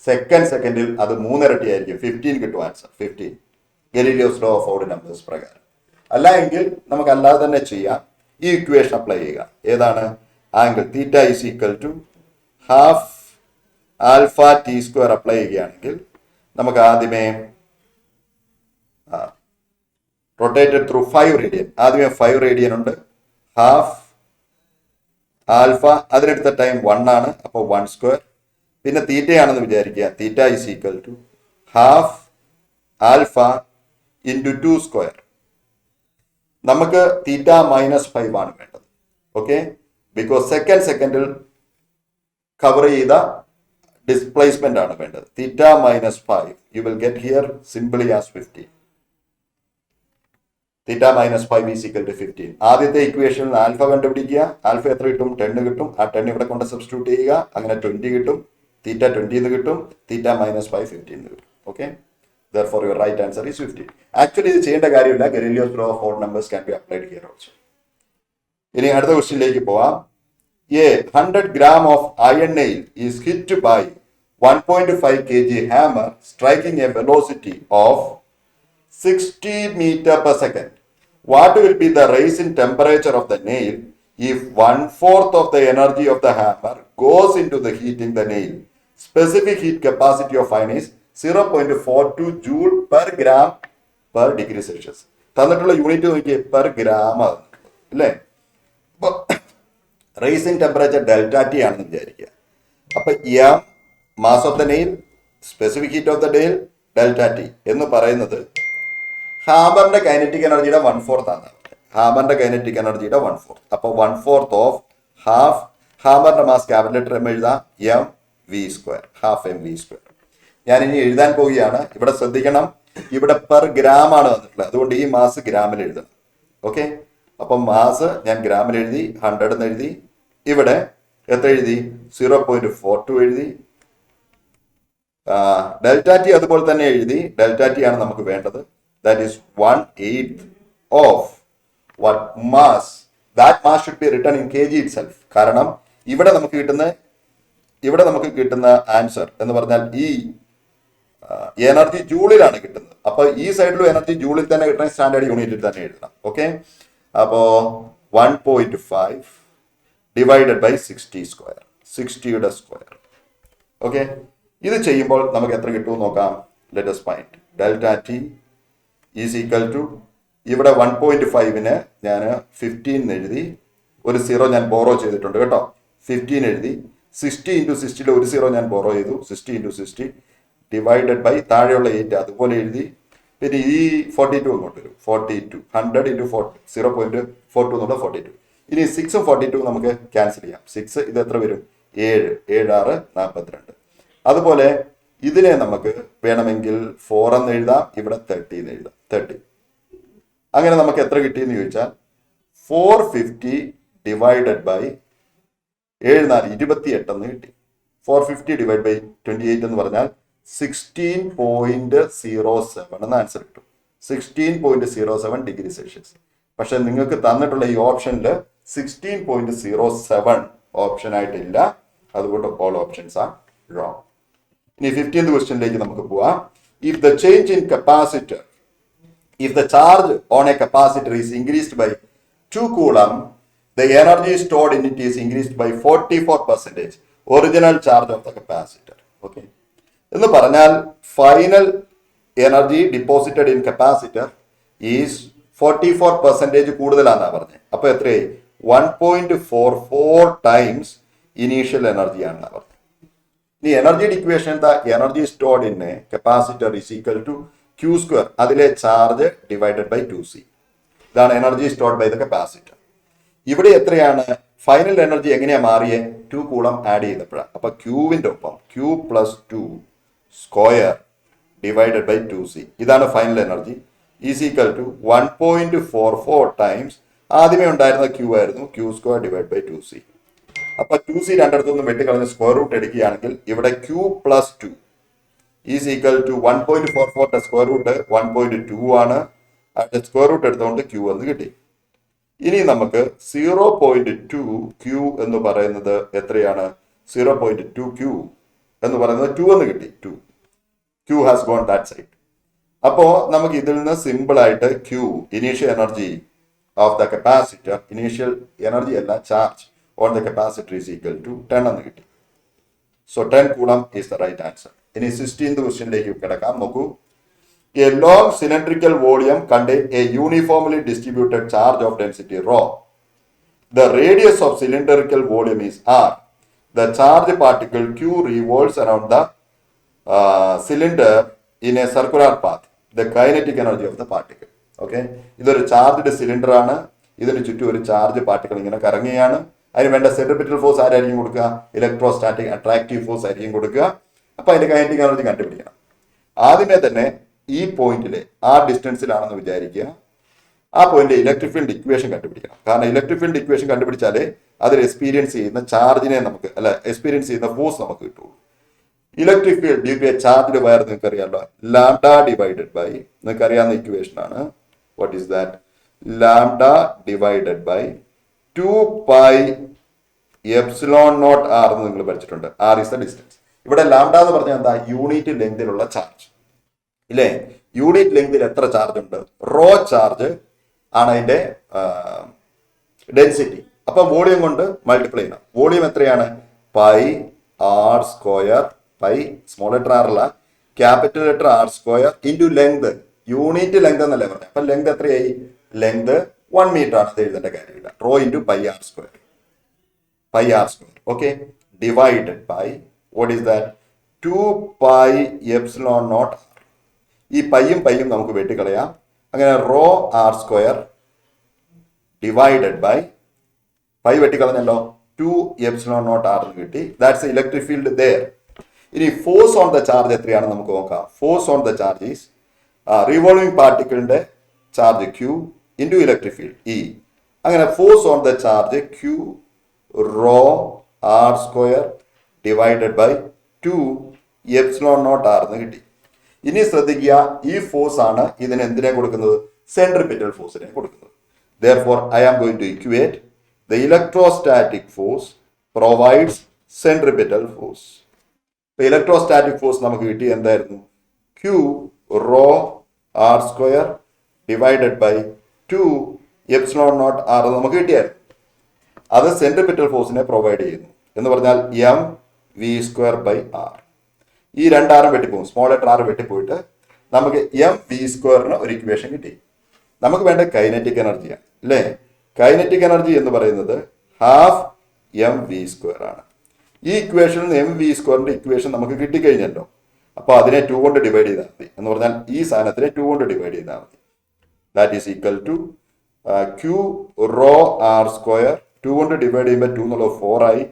second സെക്കൻഡിൽ അത് 3 ഇരട്ടി ആയിരിക്കും. 15 കിട്ടും answer. 15 Galileo's law of odd numbers പ്രകാരം. അല്ല എങ്കിൽ നമുക്ക് അല്ലാതെ തന്നെ ചെയ്യാം. ഈ ഇക്വേഷൻ അപ്ലൈ ചെയ്യുക. ഏതാണ്? Angle theta is equal to half alpha T square apply ചെയ്യുകയാണെങ്കിൽ നമുക്ക് ആദ്യമേ റൊട്ടേറ്റഡ് ത്രൂ 5 റേഡിയൻ, ആദ്യമേ 5 റേഡിയൻ ഉണ്ട്. ഹാഫ് ആൽഫ, അതിനെടുത്ത ടൈം 1 ആണ്, അപ്പോൾ 1 സ്ക്വയർ. പിന്നെ തീറ്റയാണെന്ന് വിചാരിക്കുക. Theta is equal to half alpha into 2 square. നമുക്ക് തീറ്റ മൈനസ് 5 ആണ് വേണ്ടത്. ഓക്കെ, ബിക്കോസ് സെക്കൻഡിൽ കവർ ചെയ്ത ഡിസ്പ്ലേസ്മെന്റ് ആണ് വേണ്ടത്. Theta minus 5 you will get here simply as 15. Theta minus 5 is equal to 15. ആദ്യത്തെ ഇക്വേഷനിൽ ആൽഫ കണ്ടുപിടിക്കുക. ആൽഫ എത്ര കിട്ടും? 10 കിട്ടും. ആ 10 ഇവിടെ കൊണ്ട് സബ്സ്റ്റിറ്റ്യൂട്ട് ചെയ്യുക. അങ്ങനെ 20 കിട്ടും. തീറ്റ 20 എന്ന് കിട്ടും. തീറ്റ മൈനസ് 5 15 എന്ന് കിട്ടും. Okay, therefore your right answer is 15. Actually ഇത് ചെയ്യേണ്ട കാര്യമില്ല. Galileo's law of odd numbers can be applied here also. ഇനി അടുത്ത ക്വസ്റ്റ്യനിലേക്ക് പോവാം. A 100 gram of iron nail is hit by 1.5 kg hammer striking a velocity of 60 meter per second. What will be the rise in temperature of the nail if 1/4 of the energy of the hammer goes into the heating the nail? Specific heat capacity of iron is 0.42 joule per gram per degree Celsius. തന്നിട്ടുള്ള unit നോക്കിയേ, per gram അല്ലേ. അപ്പൊ rising temperature delta T ആണെന്ന് വിചാരിക്കുക. അപ്പൊ M mass of the nail, specific heat of the nail, delta T എന്ന് പറയുന്നത് ഹാമറിന്റെ kinetic എനർജിയുടെ 1/4 ആണ്. ഹാമറിന്റെ കൈനറ്റിക് എനർജിയുടെ 1/4. അപ്പൊ 1/4 ഓഫ് ഹാഫ് ഹാമറിന്റെ മാസ് ക്യാപിറ്റൽ ലെറ്റർ എം എഴുതാം, M V square, half M V square. ഞാൻ ഇനി എഴുതാൻ പോവുകയാണ്. ഇവിടെ ശ്രദ്ധിക്കണം, ഇവിടെ പെർ ഗ്രാം ആണ് വന്നിട്ടുള്ളത്. അതുകൊണ്ട് ഈ മാസ് ഗ്രാമിൽ എഴുതണം. ഓക്കെ, അപ്പം മാസ് ഞാൻ ഗ്രാമിൽ എഴുതി, 100 എന്ന് എഴുതി. ഇവിടെ എത്ര എഴുതി? 0.42 എഴുതി. ഡെൽറ്റ ടി അതുപോലെ തന്നെ എഴുതി. ഡെൽറ്റ ടി ആണ് നമുക്ക് വേണ്ടത്. That is 1/8 of what mass. That mass should be written in kg itself. കാരണം ഇവിടെ നമുക്ക് കിട്ടുന്ന ആൻസർ എന്ന് പറഞ്ഞാൽ ഈ എനർജി ജൂളിലാണ് കിട്ടുന്നത്. അപ്പൊ ഈ സൈഡിലും എനർജി ജൂളിൽ തന്നെ കിട്ടണം, സ്റ്റാൻഡേർഡ് യൂണിറ്റിൽ തന്നെ എഴുതണം. ഓക്കെ, അപ്പോ 1.5 ഡിവൈഡഡ് ബൈ 60 സ്ക്വയർ, 60യുടെ സ്ക്വയർ. ഓക്കെ, ഇത് ചെയ്യുമ്പോൾ നമുക്ക് എത്ര കിട്ടും നോക്കാം. Let us find delta T is equal to, ഇവിടെ 1.5ന് ഞാൻ 15 എഴുതി, ഒരു 0 ഞാൻ ബോറോ ചെയ്തിട്ടുണ്ട് കേട്ടോ. 15 എഴുതി. 60 × 60 ഒരു 0 ഞാൻ ബോറോ ചെയ്തു. 60 × 60 ഡിവൈഡഡ് ബൈ താഴെയുള്ള 8 അതുപോലെ എഴുതി. പിന്നെ ഈ 42 അങ്ങോട്ട് വരും. 42 100 × 0.42 എന്നുള്ള 42. ഇനി 6ഉം 42 നമുക്ക് ക്യാൻസൽ ചെയ്യാം. 6 ഇത് എത്ര വരും? 7 7 6 42. അതുപോലെ ഇതിനെ നമുക്ക് വേണമെങ്കിൽ 4 എന്ന് എഴുതാം, ഇവിടെ 30 എന്ന് എഴുതാം. 30 അങ്ങനെ നമുക്ക് എത്ര കിട്ടിയെന്ന് ചോദിച്ചാൽ 450 ഡിവൈഡഡ് ബൈ 28 എന്ന് കിട്ടി. 450 ഡിവൈഡ് ബൈ 28 എന്ന് പറഞ്ഞാൽ 16.07 എന്ന ആൻസർ കിട്ടും. 16.07 ഡിഗ്രി സെൽഷ്യസ്. പക്ഷെ നിങ്ങൾക്ക് തന്നിട്ടുള്ള ഈ ഓപ്ഷനിൽ 16.07 ഓപ്ഷൻ ആയിട്ടില്ല. അതുകൊണ്ട് ഓൾ ഓപ്ഷൻസ് ആർ റോങ്. ഇനി 15th ക്വസ്റ്റ്യനിലേക്ക് നമുക്ക് പോവാം. If the change in capacitor, if the charge on a capacitor is increased by 2 coulomb, the energy stored in it is increased by 44% original charge of the capacitor. Okay. എന്ന് പറഞ്ഞാൽ final energy deposited in capacitor is 44% കൂടുതലാണെന്നാണ് പറഞ്ഞത്. അപ്പൊ എത്രയായി? 1.44 times initial energy ആണെന്നാണ് പറഞ്ഞത്. ഇനി എനർജിയുടെ equation എന്താ? Energy stored in a capacitor is equal to Q square, അതിലെ ചാർജ് ഡിവൈഡഡ് ബൈ 2C. ഇതാണ് energy stored by the capacitor. ഇവിടെ എത്രയാണ് ഫൈനൽ എനർജി? എങ്ങനെയാ മാറിയേ? 2 കൂളം ആഡ് ചെയ്തപ്പോഴാണ്. അപ്പൊ ക്യൂവിന്റെ ഒപ്പം Q + 2 square divided by 2C, ഇതാണ് final energy, is equal to 1.44 times ആദ്യമേ ഉണ്ടായിരുന്ന Q ആയിരുന്നു, Q square divide by 2C. അപ്പൊ 2C രണ്ടിടത്തുനിന്ന് വെട്ടിക്കളഞ്ഞ് സ്ക്വയർ റൂട്ട് എടുക്കുകയാണെങ്കിൽ ഇവിടെ Q + 2 is equal to 1.44 square root 1.2 ആണ്. അതിന്റെ സ്ക്വയർ റൂട്ട് എടുത്തുകൊണ്ട് Q എന്ന് കിട്ടി. ഇനി നമുക്ക് 0.2 Q എന്ന് പറയുന്നത് എത്രയാണ്? 0.2 Q എന്ന് പറയുന്നത് 2 എന്ന് കിട്ടി. 2 Q has gone that side. അപ്പോ നമുക്ക് ഇതിൽ നിന്ന് സിമ്പിൾ ആയിട്ട് Q initial energy of the capacitor, initial energy അല്ല charge on the capacitor is equal to 10 എന്ന് കിട്ടി. So 10 coulomb is the right answer. ഇനി 16th ക്വസ്റ്റ്യനിലേക്ക് കിടക്കാം. നോക്കൂ. A long cylindrical volume contain a uniformly distributed charge of density rho. The radius of cylindrical volume is R. ദ ചാർജ് പാർട്ടിക്കിൾ Q revolves around the cylinder in a circular path. The kinetic energy of the particle. Okay, ഇതൊരു charged cylinder ആണ്. ഇതിന് ചുറ്റും ഒരു charge particle ഇങ്ങനെ കറങ്ങുകയാണ്. അതിന് വേണ്ട സെൻട്രിപിറ്റൽ ഫോഴ്സ് ആരായിരിക്കും കൊടുക്കുക? ഇലക്ട്രോസ്റ്റാറ്റിക് അട്രാക്റ്റീവ് ഫോഴ്സ് ആയിരിക്കും കൊടുക്കുക. അപ്പൊ അതിന്റെ കൈനറ്റിക് എനർജി കണ്ടുപിടിക്കണം. ആദ്യമേ തന്നെ ഈ പോയിന്റിലെ ആ ഡിസ്റ്റൻസിലാണെന്ന് വിചാരിക്കുക. ആ പോയിന്റ് ഇലക്ട്രിക് ഫീൽഡ് ഇക്വേഷൻ കണ്ടുപിടിക്കണം. കാരണം ഇലക്ട്രിക് ഫീൽഡ് ഇക്വേഷൻ കണ്ടുപിടിച്ചാലേ അതിൽ എക്സ്പീരിയൻസ് ചെയ്യുന്ന ചാർജിനെ നമുക്ക് എക്സ്പീരിയൻസ് ചെയ്യുന്ന ഫോഴ്സ് നമുക്ക് കിട്ടുള്ളൂ. Electric field due to a charged wire നിങ്ങൾക്ക് അറിയാമല്ലോ, ലാംഡ ഡിവൈഡഡ് ബൈ, നിങ്ങൾക്ക് അറിയാവുന്ന ഇക്വേഷൻ ആണ്. What is that? Lambda divided by 2πε0 r എന്ന് നിങ്ങൾ പഠിച്ചിട്ടുണ്ട്. R is the distance. ഇവിടെ ലാംഡ എന്ന് പറഞ്ഞാൽ എന്താ? യൂണിറ്റ് ലെങ്തിലുള്ള ചാർജ് ഇല്ലേ? യൂണിറ്റ് ലെങ്തിൽ എത്ര ചാർജ് ഉണ്ട്? റോ ചാർജ് ആണ് അതിന്റെ ഡെൻസിറ്റി. അപ്പൊ വോളിയം കൊണ്ട് മൾട്ടിപ്ലൈ ചെയ്യണം. വോളിയം എത്രയാണ്? πr², pi small letter R അല്ല, capital letter r² into length. Unit length എന്നല്ലേ പറഞ്ഞത്. അപ്പൊ ലെങ്ത് എത്രയായി? ലെങ്ത് 1 മീറ്റർ ആണ്. അത് എഴുതേണ്ട കാര്യമില്ല. Rho into πr². Okay, divided by what is that? 2πε0 ഈ പയ്യും പയ്യും നമുക്ക് വെട്ടിക്കളയാം. അങ്ങനെ rho r² divided by pi വെട്ടിക്കളഞ്ഞല്ലോ, 2ε0 r എന്ന് കിട്ടി. That's electric field there. ഇനി ഫോഴ്സ് ഓൺ ദ ചാർജ് എത്രയാണ് നമുക്ക് നോക്കാം. Force on the charge is revolving പാർട്ടിക്കിളിന്റെ charge Q into electric field E. അങ്ങനെ force on the charge Q rho r² divided by 2ε0 r എന്ന് കിട്ടി. ഇനി ശ്രദ്ധിക്കുക, ഈ ഫോഴ്സ് ആണ് ഇതിന് എന്തിനെ കൊടുക്കുന്നത്? സെൻട്രിപിറ്റൽ ഫോഴ്സിനെ കൊടുക്കുന്നത്. Therefore, I am going to equate the electrostatic force provides centripetal force. Electrostatic force നമുക്ക് കിട്ടി എന്തായിരുന്നു? Q rho r² divided by 2ε0 r നമുക്ക് കിട്ടിയായിരുന്നു. അത് സെൻട്രിപിറ്റൽ ഫോഴ്സിനെ പ്രൊവൈഡ് ചെയ്യുന്നു എന്ന് പറഞ്ഞാൽ mv²/r. ഈ 2 r വെട്ടിപ്പോകും, സ്മോൾ ലെറ്റർ r വെട്ടിപ്പോയിട്ട് നമുക്ക് mv² ഒരു ഇക്വേഷൻ കിട്ടി. നമുക്ക് വേണ്ട കൈനറ്റിക് എനർജിയാണ് അല്ലേ? കൈനറ്റിക് എനർജി എന്ന് പറയുന്നത് ½ mv² ആണ്. ഈ ഇക്വേഷനിൽ നിന്ന് mv² ഇക്വേഷൻ നമുക്ക് കിട്ടിക്കഴിഞ്ഞല്ലോ. അപ്പൊ അതിനെ 2 കൊണ്ട് ഡിവൈഡ് ചെയ്താൽ മതി. എന്ന് പറഞ്ഞാൽ ഈ സാധനത്തിനെ 2 കൊണ്ട് ഡിവൈഡ് ചെയ്താൽ മതി. That is equal to Q rho r². 2 കൊണ്ട് ഡിവൈഡ് ചെയ്യുമ്പോൾ 2 എന്നുള്ളത് 4 ആയി.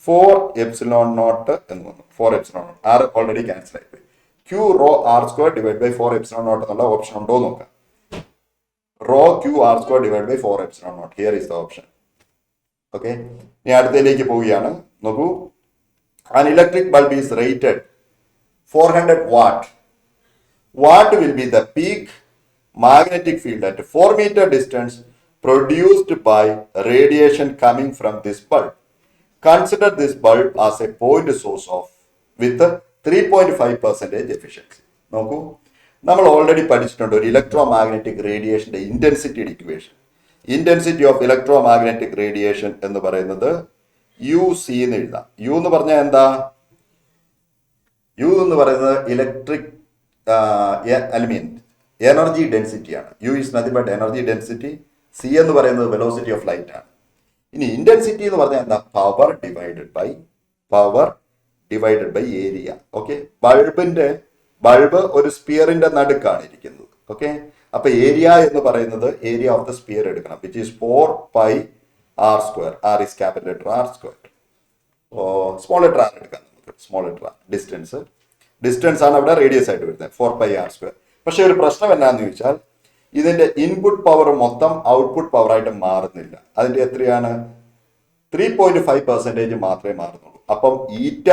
4ε0 എന്ന് വന്നു. 4ε0 r ഓൾറെഡി ക്യാൻസൽ ആയിപ്പോയി. Q rho r² divide by 4ε0 എന്നുള്ള ഓപ്ഷൻ ഉണ്ടോ നോക്കാം. rho q r square divided by 4 epsilon naught. Here is the option. Okay, ഇനി അടുത്തതിലേക്ക് പോവുകയാണ്. നോക്കൂ, an electric bulb is rated 400 watt. What will be the peak magnetic field at 4 meter distance produced by radiation coming from this bulb? Consider this bulb as a point source of with 3.5% efficiency. നോക്കൂ, നമ്മൾ already പഠിച്ചിട്ടുണ്ട് ഒരു electromagnetic റേഡിയേഷന്റെ ഇന്റൻസിറ്റിയുടെ equation. Intensity of electromagnetic radiation എന്ന് പറയുന്നത് U C എന്ന് എഴുതാം. യു എന്ന് പറഞ്ഞാൽ എന്താ? യു എന്ന് പറയുന്നത് ഇലക്ട്രിക് എനർജി ഡെൻസിറ്റിയാണ്. U is nothing but energy density. C എന്ന് പറയുന്നത് വെലോസിറ്റി ഓഫ് ലൈറ്റ് ആണ്. ഇനി ഇന്റൻസിറ്റി എന്ന് പറഞ്ഞാൽ എന്താ? Power divided by area. Okay, bulb ഒരു സ്പിയറിന്റെ നടുക്കാണ് ഇരിക്കുന്നത്. ഓക്കെ, അപ്പൊ ഏരിയ എന്ന് പറയുന്നത് ഏരിയ ഓഫ് ദ സ്പിയർ എടുക്കണം, which is 4 pi r square. r is capital letter r square. Small letter R എടുക്കാം നമുക്ക്. സ്മോൾ ലെറ്റർ ആർ ഡിസ്റ്റൻസ് ആണ് അവിടെ റേഡിയസ് ആയിട്ട് വരുന്നത്, 4 pi r square. പക്ഷെ ഒരു പ്രശ്നം എന്നാന്ന് ചോദിച്ചാൽ ഇതിന്റെ ഇൻപുട്ട് പവർ മൊത്തം ഔട്ട്പുട്ട് പവർ ആയിട്ട് മാറുന്നില്ല. അതിന്റെ എത്രയാണ്? 3.5% മാത്രമേ മാറുന്നുള്ളൂ. അപ്പം ഈറ്റ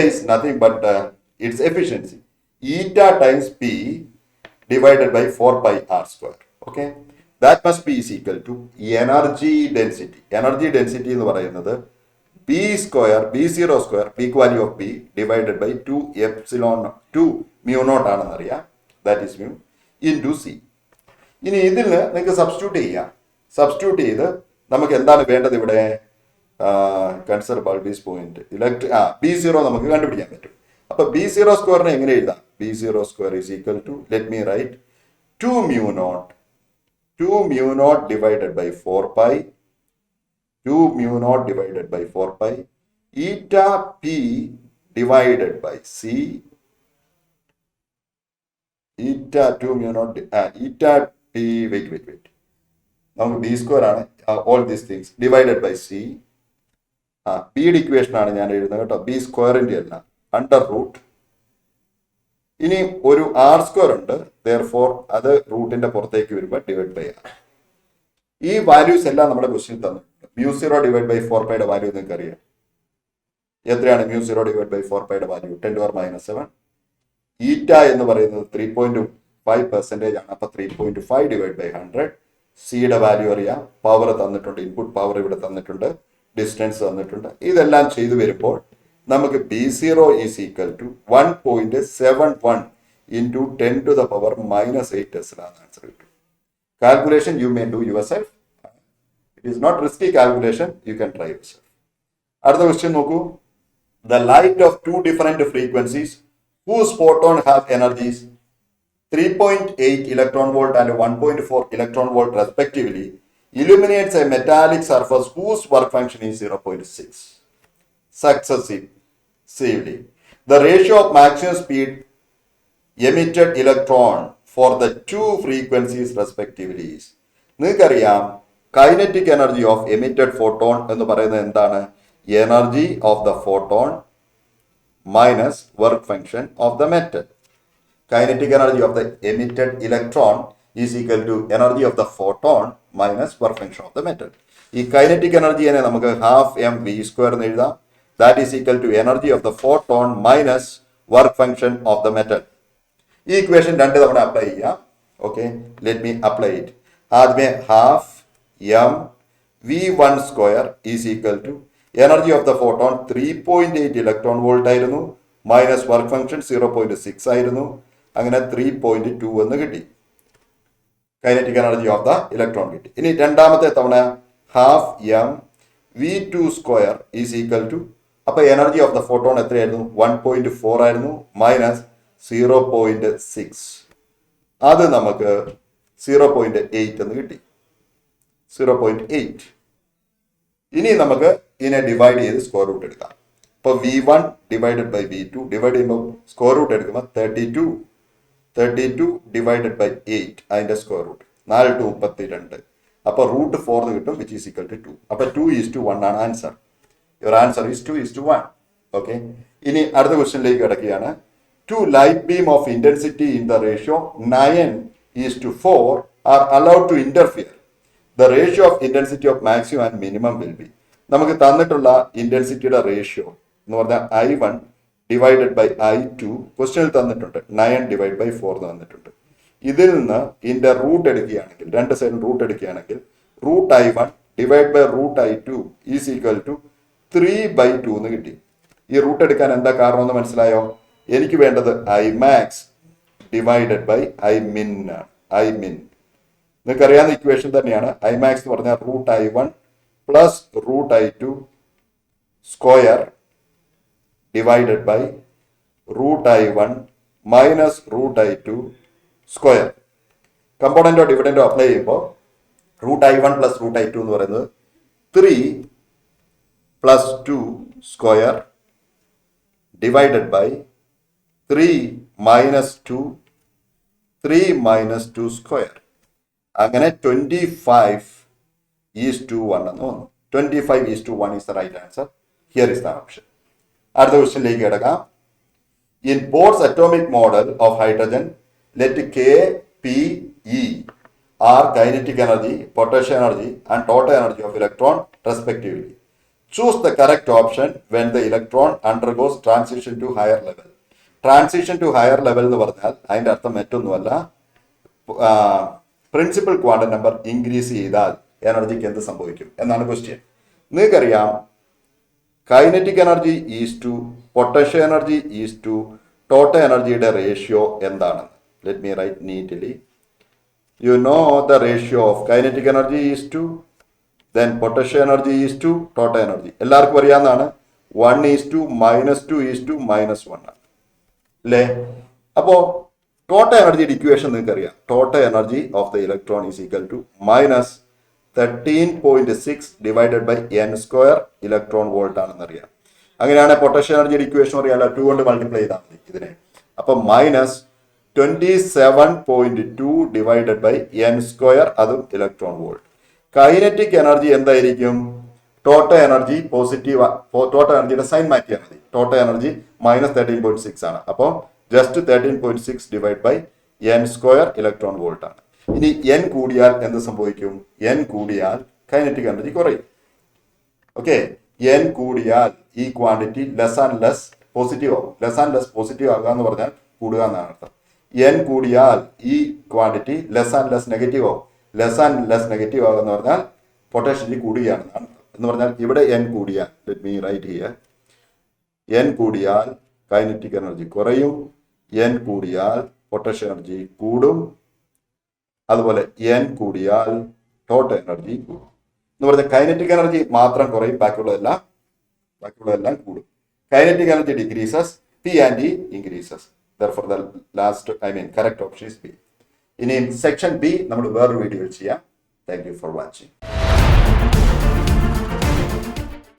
is nothing but its efficiency. Eta times P divided by 4 pi r square. Okay, that must be is equal to energy density. Energy density എന്ന് പറയുന്നത് B0 square peak value of B divided by 2 mu naught ആണെന്നറിയാം. That is mu into C. ഇനി ഇതിൽ നിങ്ങൾക്ക് substitute ചെയ്ത് നമുക്ക് എന്താണ് വേണ്ടത്? ഇവിടെ കൺസിഡർ ബൾബ് പോയിന്റ് B0 നമുക്ക് കണ്ടുപിടിക്കാൻ പറ്റും. അപ്പൊ B0 സ്ക്വയറിനെ എങ്ങനെ എഴുതാം? B0 square is equal to, let me write, 2 mu naught divided by 4 pi, 2 mu naught divided by 4 pi, eta P divided by C, eta 2 mu naught, eta P, wait. നമുക്ക് B square ആണ്, all these things divided by C. ബിയുടെ equation ആണ് ഞാൻ എഴുതുന്നത് കേട്ടോ, B സ്ക്വയറിന്റെ അല്ല, under root. ഇനി ഒരു ആർ സ്ക്വയർ ഉണ്ട്, therefore അത് റൂട്ടിന്റെ പുറത്തേക്ക് വരുമ്പോൾ ഡിവൈഡ് ബൈ ആർ. ഈ വാല്യൂസ് എല്ലാം നമ്മുടെ ക്വസ്റ്റ്യൻ തന്നിട്ടുണ്ട്. mu0 divided by 4 pi value നിങ്ങൾക്ക് അറിയാം. എത്രയാണ് mu0 divided by 4 pi value? 10⁻⁷. ഈറ്റ എന്ന് പറയുന്നത് 3.5% ആണ്. അപ്പൊ 3.5 divided by 100. സിയുടെ വാല്യൂ അറിയാം, പവർ തന്നിട്ടുണ്ട്, ഇൻപുട്ട് പവർ ഇവിടെ തന്നിട്ടുണ്ട്, ഡിസ്റ്റൻസ് തന്നിട്ടുണ്ട്. ഇതെല്ലാം ചെയ്തു വരുമ്പോൾ നമുക്ക് B0 is equal to 1.71 into 10 to the power -8 Tesla എന്ന് ആൻസർ കിട്ടും. Calculation you may do yourself. It is not risky calculation, you can try yourself. അടുത്ത ക്വസ്റ്റ്യൻ നോക്കൂ. The light of 2 different frequencies whose photon have energies 3.8 electron volt and 1.4 electron volt respectively illuminates a metallic surface whose work function is 0.6 successively. The ratio of maximum speed emitted electron for the two frequencies respectively is. നിങ്ങൾക്കറിയാം kinetic energy of emitted photon എന്ന് പറയുന്നത് എന്താണ്? Energy of the photon minus work function of the metal. Kinetic energy of the emitted electron is equal to energy of the photon minus work function of the metal. ഈ kinetic എനർജിയെ നമുക്ക് ½ mv square എന്ന് എഴുതാം. That is equal to energy of the photon minus work function of the metal. ഈ equation 2 തവണ apply ചെയ്യാം. Okay, let me apply it. ആദ്യമേ ½ mv1 square is equal to energy of the photon 3.8 electron volt ആയിരുന്നു, minus work function 0.6 ആയിരുന്നു. അങ്ങനെ 3.2 എന്ന് കിട്ടി. Kinetic energy of the electron കിട്ടി. ഇനി രണ്ടാമത്തെ തവണ ½ mv2 square is equal to, അപ്പൊ എനർജി ഓഫ് ദ ഫോട്ടോൺ എത്രയായിരുന്നു? 1.4 ആയിരുന്നു, മൈനസ് 0.6. അത് നമുക്ക് 0.8 എന്ന് കിട്ടി. 0.8. ഇനി നമുക്ക് ഇതിനെ ഡിവൈഡ് ചെയ്ത് സ്ക്വയർ റൂട്ട് എടുക്കാം. ഇപ്പൊ v1 divided by v2 divide ചെയ്യുമ്പോൾ സ്ക്വയർ റൂട്ട് എടുക്കുമ്പോൾ 32 ഡിവൈഡഡ് ബൈ 8 അതിന്റെ സ്ക്വയർ റൂട്ട് 4 to 32. അപ്പൊ റൂട്ട് 4 കിട്ടും, വിച്ച് ഈസ് ഈക്വൽ ടു 2. അപ്പൊ 2:1 ആണ് answer. Your answer is 2:1. Okay, ഇനി അടുത്ത ക്വസ്റ്റ്യനിലേക്ക് കിടക്കുകയാണ്. two light beam of intensity in the ratio 9:4 are allowed to interfere. The ratio of intensity of maximum and minimum will be. നമുക്ക് തന്നിട്ടുള്ള ഇന്റൻസിറ്റിയുടെ ratio എന്ന് പറഞ്ഞാൽ I1 ഡിവൈഡഡ് ബൈ I2 ക്വസ്റ്റ്യനിൽ തന്നിട്ടുണ്ട് 9/4 എന്ന് തന്നിട്ടുണ്ട്. ഇതിൽ നിന്ന് ഇതിന്റെ റൂട്ട് എടുക്കുകയാണെങ്കിൽ രണ്ട് സൈഡിൽ റൂട്ട് എടുക്കുകയാണെങ്കിൽ root I1 divide by root I2 is equal to 3/2 എന്ന് കിട്ടി. ഈ റൂട്ട് എടുക്കാൻ എന്താ കാരണം എന്ന് മനസ്സിലായോ? എനിക്ക് വേണ്ടത് Imax ഡിവൈഡഡ് ബൈ Imin ആണ്. Imin നിങ്ങൾക്ക് അറിയാവുന്ന ഇക്വേഷൻ തന്നെയാണ്. Imax എന്ന് പറഞ്ഞാൽ root I1 plus root I2 square divided by root I1 minus root I2 square. കമ്പോണന്റോ ഡിവിഡന്റോ അപ്ലൈ ചെയ്യുമ്പോൾ root I1 plus root I2 എന്ന് പറയുന്നത് 3 plus 2 square divided by 3 minus 2 square. അങ്ങനെ 25:1 എന്ന് വന്നു. 25:1 is the right answer. Here is the option. അടുത്ത ക്വസ്റ്റ്യനിലേക്ക് കിടക്കാം. In Bohr's atomic model of hydrogen, let K, P, E are kinetic energy, potential energy and total energy of electron respectively. Choose the correct option when the electron undergoes transition to higher level. Transition to higher level എന്ന് പറഞ്ഞാൽ അതിൻ്റെ അർത്ഥം മറ്റൊന്നുമല്ല, principal quantum number increase ചെയ്താൽ എനർജിക്ക് എന്ത് സംഭവിക്കും എന്നാണ് question. നിങ്ങൾക്കറിയാം kinetic energy is to potential energy is to total എനർജിയുടെ റേഷ്യോ എന്താണെന്ന്. Let me write neatly. You know the ratio of kinetic energy is to then potential energy is to total energy. എല്ലാവർക്കും അറിയാവുന്നതാണ്. 1:2 -2 -1 അല്ലേ? അപ്പോൾ total എനർജിയുടെ equation നിങ്ങൾക്ക് അറിയാം. Total energy of the electron is equal to -13.6 divided by n² electron volt ആണെന്ന് അറിയാം. അങ്ങനെയാണെങ്കിൽ പൊട്ടൻഷ്യൽ എനർജിയുടെ ഇക്വേഷൻ അറിയാമല്ലോ, 2 കൊണ്ട് മൾട്ടിപ്ലൈ ചെയ്താൽ മതി ഇതിനെ. അപ്പം -27.2 ഡിവൈഡഡ് ബൈ n², അതും ഇലക്ട്രോൺ വോൾട്ട്. കൈനറ്റിക് എനർജി എന്തായിരിക്കും? ടോട്ടൽ എനർജി പോസിറ്റീവ്, ടോട്ടൽ എനർജിയുടെ സൈൻ മാറ്റിയാൽ മതി. ടോട്ടൽ എനർജി -13.6 ആണ്. അപ്പോൾ just 13.6 divide by n² electron volt ആണ്. ഇനി n കൂടിയാൽ എന്ത് സംഭവിക്കും? n കൂടിയാൽ കൈനറ്റിക് എനർജി കുറയും. ഓക്കെ, n കൂടിയാൽ ഈ quantity less and less positive ആവും. ലെസ് ആൻഡ് ലെസ് പോസിറ്റീവ് ആകുക എന്ന് പറഞ്ഞാൽ കൂടുക എന്നാണ് അർത്ഥം. n കൂടിയാൽ ഈ quantity less and less negative ആവും. ലെസ് ആൻഡ് ലെസ് നെഗറ്റീവ് ആകുന്ന പറഞ്ഞാൽ പൊട്ടൻഷ്യലി കൂടുകയാണെന്നാണ്. എന്ന് പറഞ്ഞാൽ ഇവിടെ n കൂടിയാൽ, let me write here, n കൂടിയാൽ കൈനറ്റിക് എനർജി കുറയും, n കൂടിയാൽ പൊട്ടൻഷ്യൽ എനർജി കൂടും, അതുപോലെ n കൂടിയാൽ ടോട്ടൽ എനർജി കൂടും. എന്ന് പറഞ്ഞാൽ കൈനറ്റിക് എനർജി മാത്രം കുറയും, ബാക്കിയുള്ളതെല്ലാം കൂടും. Kinetic energy decreases, P and E increases. Therefore the correct option is B. ഇനി സെക്ഷൻ ബി നമ്മൾ വേറൊരു വീഡിയോ ചെയ്യാം. Thank you for watching.